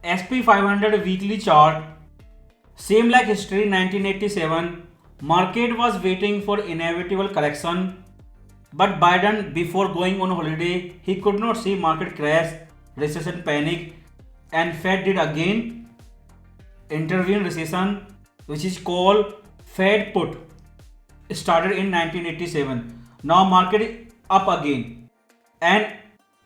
SP 500 weekly chart, same like history 1987, market was waiting for inevitable correction, but Biden before going on holiday, he could not see market crash, recession panic, and Fed did again intervene recession, which is called Fed put, started in 1987. Now market up again, and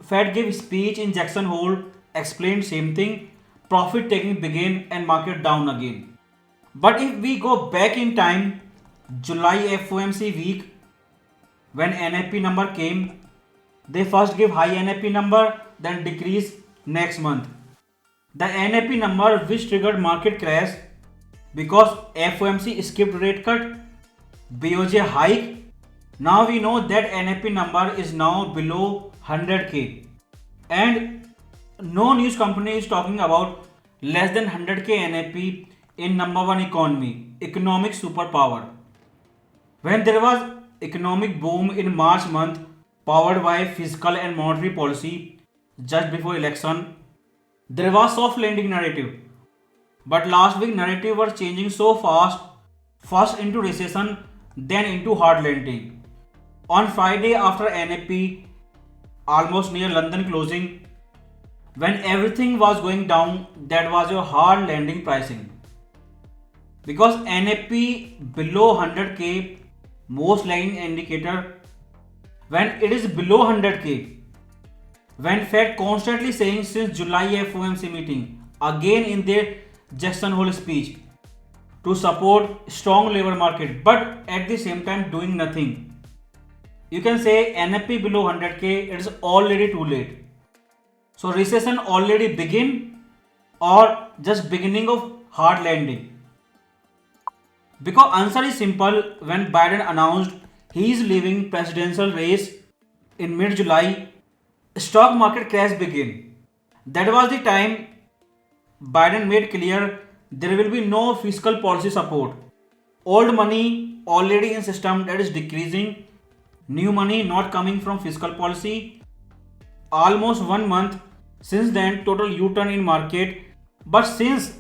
Fed gave speech in Jackson Hole, explained same thing, profit taking began and market down again. But if we go back in time, July FOMC week, when NFP number came, they first give high NFP number, then decrease next month. The NFP number which triggered market crash because FOMC skipped rate cut, BOJ hike. Now we know that NFP number is now below 100k, and no news company is talking about less than 100k NFP in number one economy, economic superpower. When there was economic boom in March month powered by fiscal and monetary policy just before election, there was soft landing narrative. But last week narrative was changing so fast, first into recession, then into hard landing. On Friday after NFP, almost near London closing, when everything was going down, that was your hard landing pricing. Because NFP below 100k, most lagging indicator, when it is below 100k, when Fed constantly saying since July FOMC meeting, again in their Jackson Hole speech, to support strong labor market, but at the same time doing nothing. You can say NFP below 100k, it is already too late. So recession already begin or just beginning of hard landing. Because answer is simple, when Biden announced he is leaving presidential race in mid-July, stock market crash began. That was the time Biden made clear there will be no fiscal policy support. Old money already in system that is decreasing, new money not coming from fiscal policy. Almost 1 month since then, total U-turn in market. But since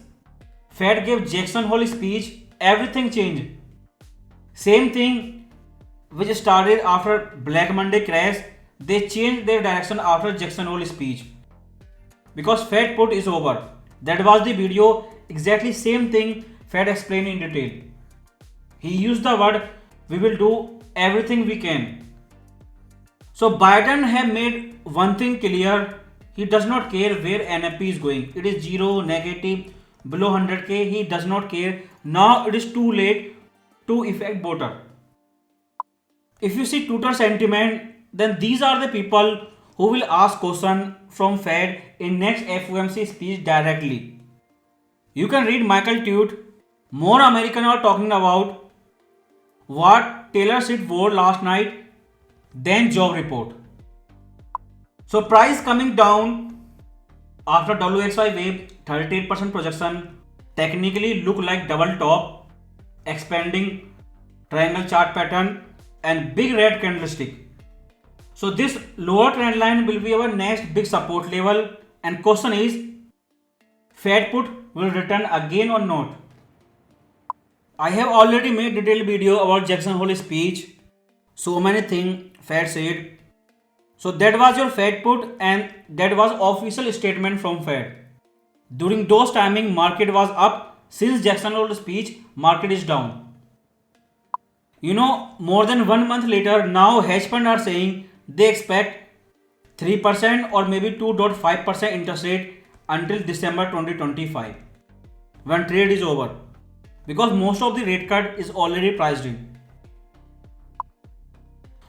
Fed gave Jackson Hole speech, everything changed. Same thing which started after Black Monday crash, they changed their direction after Jackson Hole speech. Because Fed put is over. That was the video, exactly same thing Fed explained in detail. He used the word, we will do everything we can. So Biden have made one thing clear, he does not care where NFP is going. It is zero, negative, below 100k, he does not care. Now it is too late to effect voter. If you see Twitter sentiment, then these are the people who will ask question from Fed in next FOMC speech directly. You can read Michael tweet. More Americans are talking about what Taylor Swift wore last night than job report. So price coming down after WXY wave 38% projection, technically look like double top, expanding triangle chart pattern and big red candlestick. So this lower trend line will be our next big support level, and question is Fed put will return again or not. I have already made detailed video about Jackson Hole speech. So many things Fed said. So that was your Fed put and that was official statement from Fed. During those timing market was up, since Jackson Hole speech market is down. More than 1 month later, now hedge fund are saying they expect 3% or maybe 2.5% interest rate until December 2025 when trade is over, because most of the rate cut is already priced in.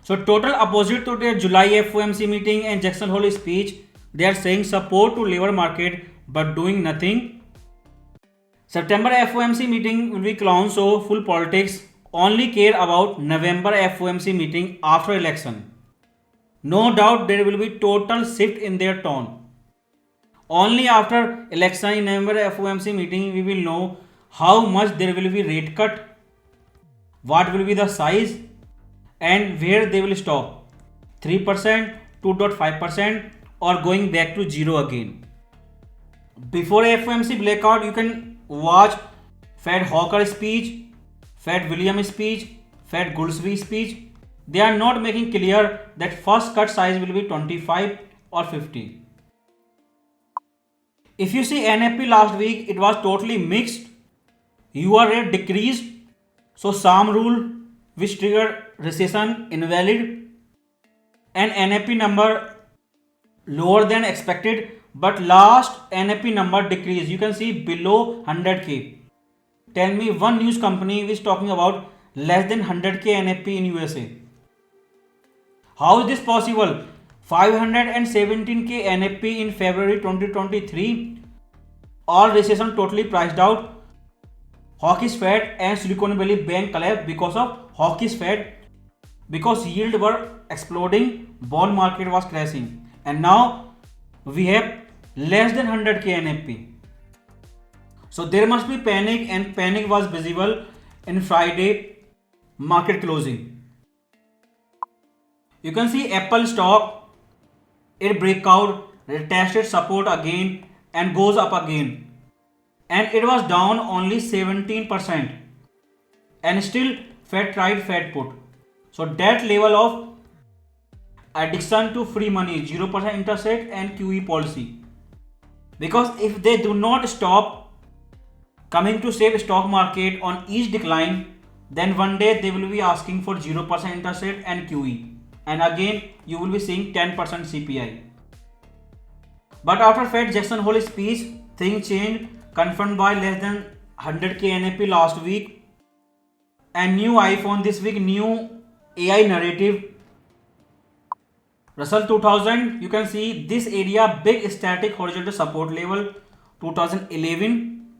So total opposite to their July FOMC meeting and Jackson Hole speech, they are saying support to labor market but doing nothing. September FOMC meeting will be clown show, full politics, only care about November FOMC meeting after election. No doubt there will be total shift in their tone. Only after election in November FOMC meeting we will know how much there will be rate cut, what will be the size and where they will stop, 3%, 2.5% or going back to zero again. Before FOMC blackout, you can watch Fed Hawker speech, Fed Williams speech, Fed Goolsbee speech. They are not making clear that first cut size will be 25 or 50. If you see NFP last week, it was totally mixed. UR rate decreased, so SAM rule which triggered recession invalid, and NFP number lower than expected, but last NFP number decreased. You can see below 100k. Tell me one news company which is talking about less than 100k NFP in USA. How is this possible? 517k NFP in February 2023. All recession totally priced out. Hawkish Fed and Silicon Valley Bank collapsed because of hawkish Fed, because yield were exploding, bond market was crashing, and now we have less than 100k NFP. So there must be panic, and panic was visible in Friday market closing. You can see Apple stock, it breakout, retested support again and goes up again, and it was down only 17%, and still Fed tried Fed put. So that level of addiction to free money, 0% interest rate and QE policy. Because if they do not stop coming to save stock market on each decline, then one day they will be asking for 0% interest rate and QE. And again, you will be seeing 10% CPI. But after Fed Jackson Hole speech, things changed, confirmed by less than 100k NFP last week, and new iPhone this week, new AI narrative. Russell 2000, you can see this area, big static horizontal support level 2011.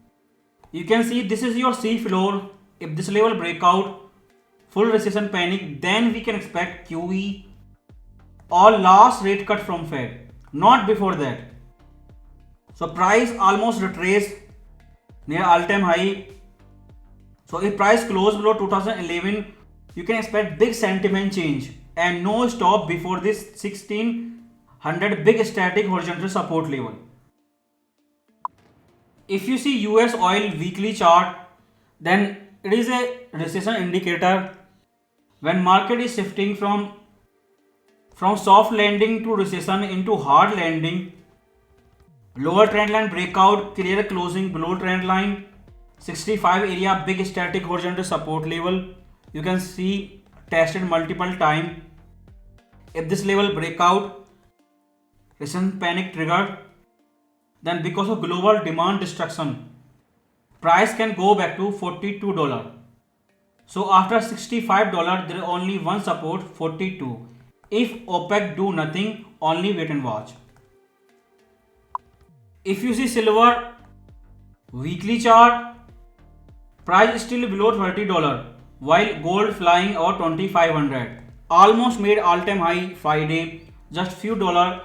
You can see this is your C floor. If this level break out, full recession panic, then we can expect QE or last rate cut from Fed, not before that. So price almost retraced near all-time high. So if price close below 2011, you can expect big sentiment change and no stop before this 1600 big static horizontal support level. If you see US oil weekly chart, then it is a recession indicator. When market is shifting from soft landing to recession into hard landing, lower trend line breakout, clear closing below trend line, 65 area big static horizontal support level. You can see tested multiple time. If this level breakout, recession panic triggered, then because of global demand destruction, price can go back to $42. So after $65, there is only one support, 42. If OPEC do nothing, only wait and watch. If you see silver weekly chart, price is still below $30, while gold flying over 2500. Almost made all-time high Friday, just few dollar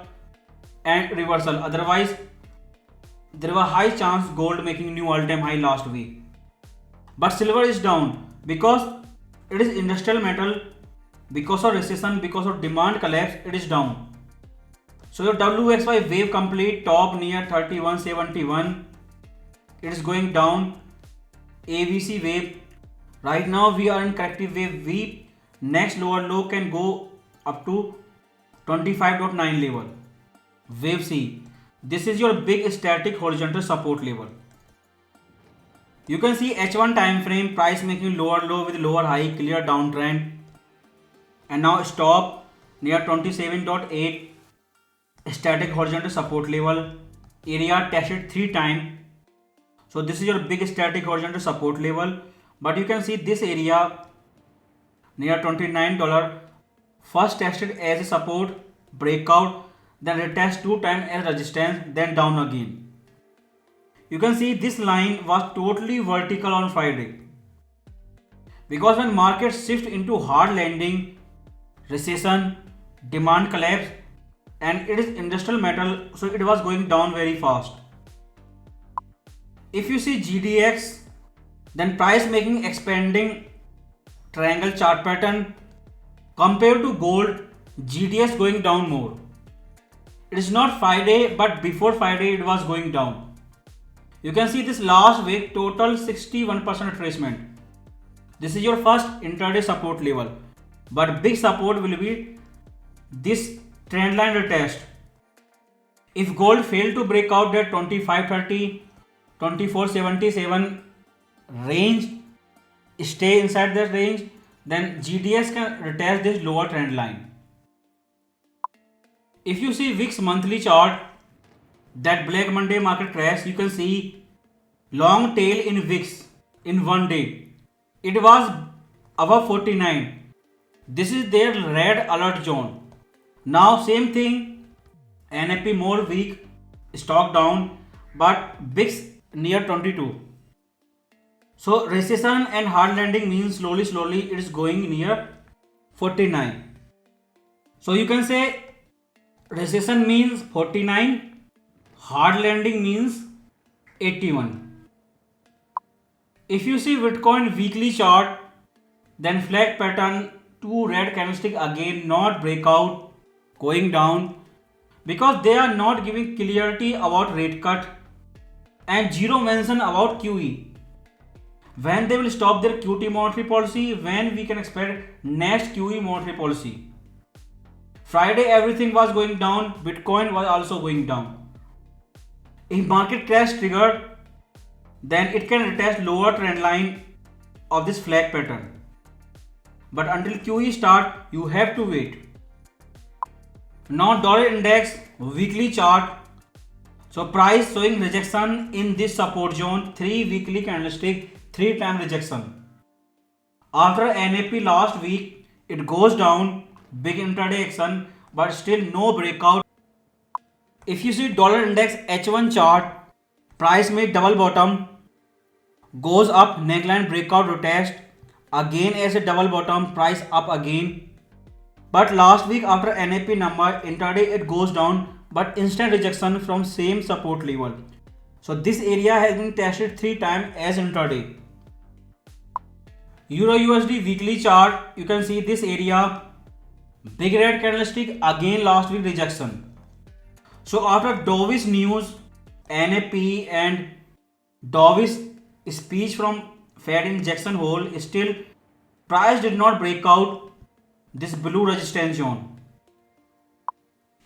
and reversal. Otherwise, there was high chance gold making new all-time high last week. But silver is down because it is industrial metal. Because of recession, because of demand collapse, it is down. So your WXY wave complete, top near 3171. It is going down. ABC wave. Right now we are in corrective wave V. Next lower low can go up to 25.9 level. Wave C. This is your big static horizontal support level. You can see H1 time frame, price making lower low with lower high, clear downtrend. And now stop near 27.8, static horizontal support level, area tested 3 times. So this is your big static horizontal support level, but you can see this area near $29 first tested as a support, breakout, then retest 2 times as resistance, then down again. You can see this line was totally vertical on Friday, because when market shift into hard landing, recession, demand collapse, and it is industrial metal, so it was going down very fast. If you see GDX, then price making expanding triangle chart pattern. Compared to gold, GDX going down more. It is not Friday, but before Friday it was going down. You can see this last week total 61% retracement. This is your first intraday support level, but big support will be this trend line retest. If gold fail to break out that 2530, 2477 range, stay inside that range, then GDX can retest this lower trend line. If you see VIX monthly chart, that Black Monday market crash, you can see long tail in VIX in one day. It was above 49. This is their red alert zone. Now same thing, NFP more weak, stock down, but VIX near 22. So recession and hard landing means slowly it is going near 49. So you can say recession means 49, hard landing means 81. If you see Bitcoin weekly chart, then flag pattern, two red candlestick again, not breakout, going down, because they are not giving clarity about rate cut and zero mention about QE. When they will stop their QT monetary policy, when we can expect next QE monetary policy. Friday everything was going down, Bitcoin was also going down. If market crash triggered, then it can retest lower trend line of this flag pattern. But until QE start, you have to wait. Now dollar index weekly chart. So price showing rejection in this support zone, 3 weekly candlestick, 3 time rejection. After NAP last week, it goes down, big intraday action, but still no breakout. If you see dollar index H1 chart, price made double bottom, goes up, neckline breakout retest, again as a double bottom, price up again. But last week after NAP number, intraday it goes down, but instant rejection from same support level. So this area has been tested 3 times as intraday. Euro USD weekly chart, you can see this area, big red candlestick, again last week rejection. So after Dovish news, NAP and Dovish speech from Fed in Jackson Hole, still price did not break out this blue resistance zone.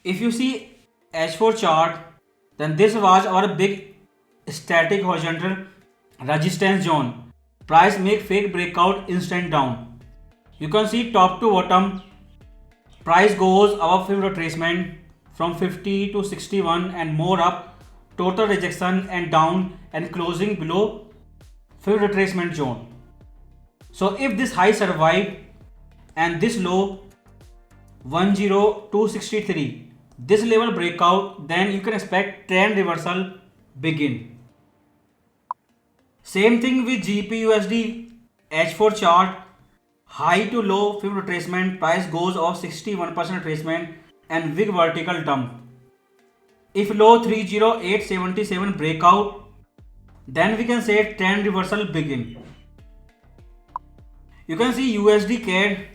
If you see H4 chart, then this was our big static horizontal resistance zone. Price make fake breakout, instant down. You can see top to bottom, price goes above fib retracement from 50 to 61 and more up, total rejection and down and closing below fib retracement zone. So if this high survive and this low 10263, this level breakout, then you can expect trend reversal begin. Same thing with GPUSD H4 chart, high to low fib retracement, price goes off 61% retracement and big vertical dump. If low 30877 breakout, then we can say trend reversal begin. You can see USD CAD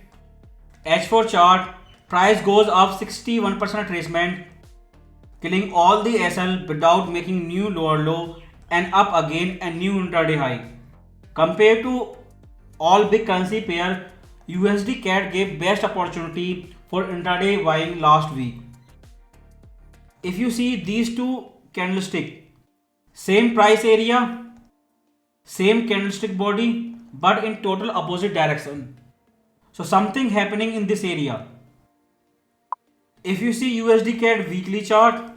H4 chart, price goes up 61% retracement, killing all the SL without making new lower low and up again and new intraday high. Compared to all big currency pair, USD CAD gave best opportunity for intraday buying last week. If you see these two candlestick, same price area, same candlestick body, but in total opposite direction. So something happening in this area. If you see USD CAD weekly chart,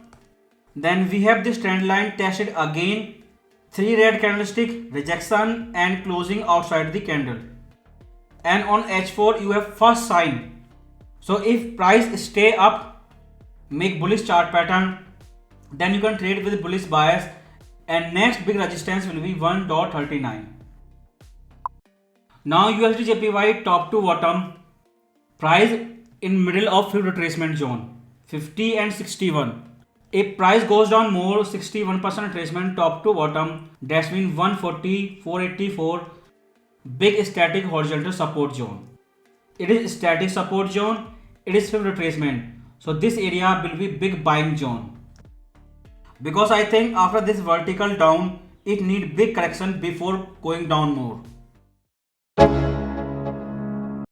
then we have this trend line tested again, 3 red candlestick, rejection and closing outside the candle. And on H4 you have first sign. So if price stay up, make bullish chart pattern, then you can trade with bullish bias and next big resistance will be 1.39. Now USD JPY top to bottom, price in middle of fib retracement zone 50 and 61. If price goes down more, 61% retracement top to bottom, that means 140, 484, big static horizontal support zone. It is static support zone, it is fib retracement. So this area will be big buying zone. Because I think after this vertical down, it need big correction before going down more.